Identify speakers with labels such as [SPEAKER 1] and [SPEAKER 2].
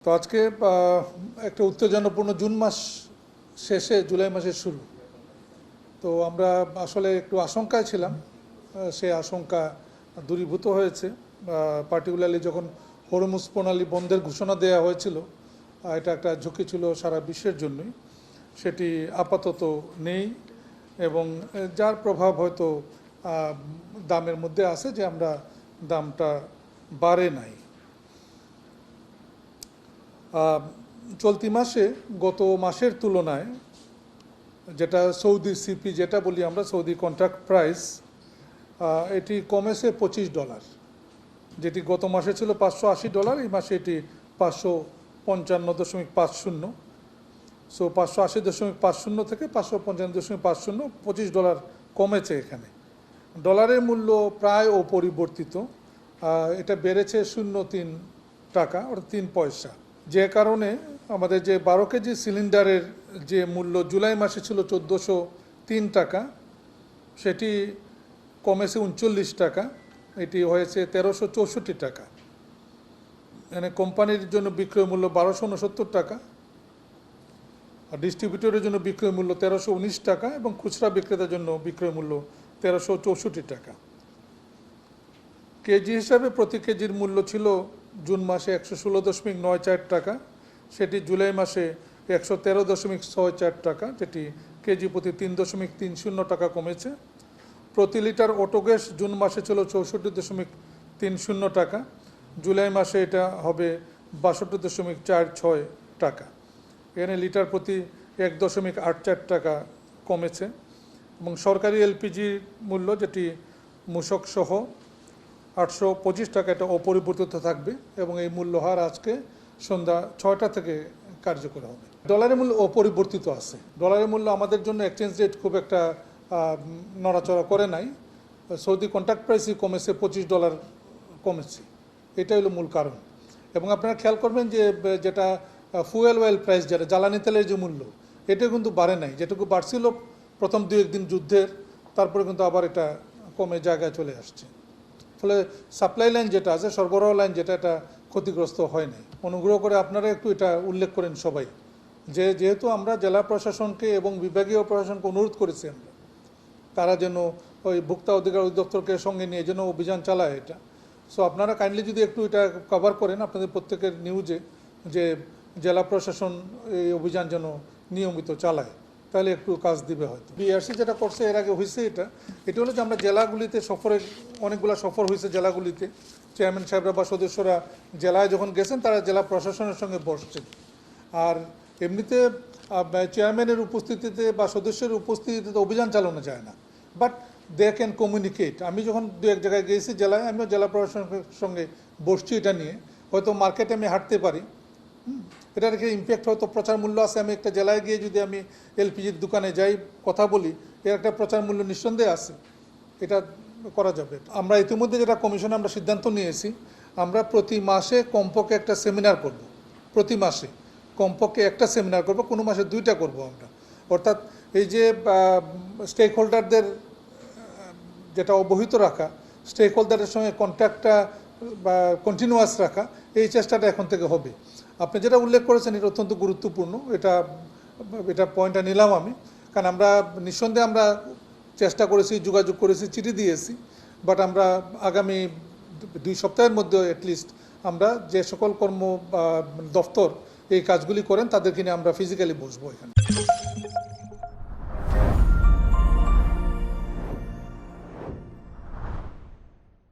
[SPEAKER 1] তো আজকে একটা উত্তেজনাপূর্ণ জুন মাস শেষে জুলাই মাসের শুরু। তো আমরা আসলে একটু আশঙ্কায় ছিলাম, সেই আশঙ্কা দূরীভূত হয়েছে। পার্টিকুলারলি যখন হরমুজ প্রণালী বন্ধের ঘোষণা দেওয়া হয়েছিল, এটা একটা ঝুঁকি ছিল সারা বিশ্বের জন্যই, সেটি আপাতত নেই এবং যার প্রভাব হয়তো দামের মধ্যে আছে, যে আমরা দামটা বাড়ে নাই। চলতি মাসে গত মাসের তুলনায় যেটা সৌদি সিপি যেটা বলি আমরা, সৌদি কন্ট্রাক্ট প্রাইস, এটি কমেছে $25, যেটি গত মাসে ছিল $580, এই মাসে এটি 555.50। সো 580.50 থেকে 555.50, $25 কমেছে। এখানে ডলারের মূল্য প্রায় অপরিবর্তিত, এটা বেড়েছে 0.3 টাকা, অর্থাৎ 3 পয়সা। যে কারণে আমাদের যে 12 কেজি সিলিন্ডারের যে মূল্য জুলাই মাসে ছিল 1403 টাকা, সেটি কমেছে 39 টাকা, এটি হয়েছে 1364 টাকা। মানে কোম্পানির জন্য বিক্রয় মূল্য 1269 টাকা, আর ডিস্ট্রিবিউটরের জন্য বিক্রয় মূল্য 1319 টাকা এবং খুচরা বিক্রেতার জন্য বিক্রয় মূল্য 1364 টাকা। কেজি হিসাবে প্রতি কেজির মূল্য ছিল জুন মাসে 116.94 টাকা, সেটি জুলাই মাসে 113.64 টাকা, যেটি কেজি প্রতি 3.30 টাকা কমেছে। প্রতি লিটার অটোগ্যাস জুন মাসে ছিল 64.30 টাকা, জুলাই মাসে এটা হবে 62.46 টাকা। এখানে লিটার প্রতি 1.84 টাকা কমেছে। এবং সরকারি এলপিজির মূল্য, যেটি মূসক সহ 825 টাকা, এটা অপরিবর্তিত থাকবে এবং এই মূল্য হার আজকে সন্ধ্যা 6টা থেকে কার্যকর হবে। ডলারের মূল্য অপরিবর্তিত আছে। ডলারের মূল্য আমাদের জন্য এক্সচেঞ্জ রেট খুব একটা নড়াচড়া করে নাই। সৌদি কন্ট্রাক্ট প্রাইসই কমেছে, $25 কমেছে, এটাই হলো মূল কারণ। এবং আপনারা খেয়াল করবেন যে যেটা ফুয়েল অয়েল প্রাইস, যেটা জ্বালানি তেলের যে মূল্য, এটা কিন্তু বাড়ে নাই। যেটুকু বাড়ছিল প্রথম 2-1 দিন যুদ্ধের, তারপরে কিন্তু আবার এটা কমে জায়গায় চলে আসছে। ফলে সাপ্লাই লাইন যেটা আছে, সরবরাহ লাইন যেটা, এটা ক্ষতিগ্রস্ত হয় নাই। অনুগ্রহ করে আপনারা একটু এটা উল্লেখ করেন সবাই, যেহেতু আমরা জেলা প্রশাসনকে এবং বিভাগীয় প্রশাসনকে অনুরোধ করেছি আমরা, তারা যেন ওই ভোক্তা অধিকার অধিদপ্তরকে সঙ্গে নিয়ে যেন অভিযান চালায় এটা। সো আপনারা কাইন্ডলি যদি একটু এটা কভার করেন আপনাদের প্রত্যেকের নিউজে, যে জেলা প্রশাসন এই অভিযান যেন নিয়মিত চালায়, তাহলে একটু কাজ দিবে হয়তো। বিআরসি যেটা করছে এর আগে হয়েছে, এটা হলো যে আমরা জেলাগুলিতে অনেকগুলো সফর হয়েছে জেলাগুলিতে, চেয়ারম্যান সাহেবরা বা সদস্যরা জেলায় যখন গেছেন, তারা জেলা প্রশাসনের সঙ্গে বসছেন। আর এমনিতে চেয়ারম্যানের উপস্থিতিতে বা সদস্যের উপস্থিতিতে অভিযান চালানো যায় না, বাট দে ক্যান কমিউনিকেট। আমি যখন 2-1 জায়গায় গিয়েছি জেলায়, আমিও জেলা প্রশাসনের সঙ্গে বসছি এটা নিয়ে। হয়তো মার্কেটে আমি হাঁটতে পারি, এটার একটা ইম্প্যাক্ট হয়তো প্রচার মূল্য আছে। আমি একটা জেলায় গিয়ে যদি আমি এলপিজির দোকানে যাই, কথা বলি, এর একটা প্রচার মূল্য নিঃসন্দেহে আছে, এটা করা যাবে। আমরা ইতিমধ্যে যেটা কমিশনে আমরা সিদ্ধান্ত নিয়েছি, আমরা প্রতি মাসে কমপক্ষে একটা সেমিনার করব। প্রতি মাসে কমপক্ষে একটা সেমিনার করব, কোনো মাসে 2টা করব আমরা। অর্থাৎ এই যে স্টেক হোল্ডারদের যেটা অবহিত রাখা, স্টেক হোল্ডারের সঙ্গে কন্ট্যাক্টটা বা কন্টিনিউয়াস রাখা, এই চেষ্টাটা এখন থেকে হবে। আপনি যেটা উল্লেখ করেছেন এটা অত্যন্ত গুরুত্বপূর্ণ, এটা পয়েন্টটা নিলাম আমি। কারণ আমরা নিঃসন্দেহে আমরা চেষ্টা করেছি, যোগাযোগ করেছি, চিঠি দিয়েছি, বাট আমরা আগামী 2 সপ্তাহের মধ্যে অ্যাটলিস্ট আমরা যে সকল দফতর এই কাজগুলি করেন তাদেরকে নিয়ে আমরা ফিজিক্যালি বসবো এখানে।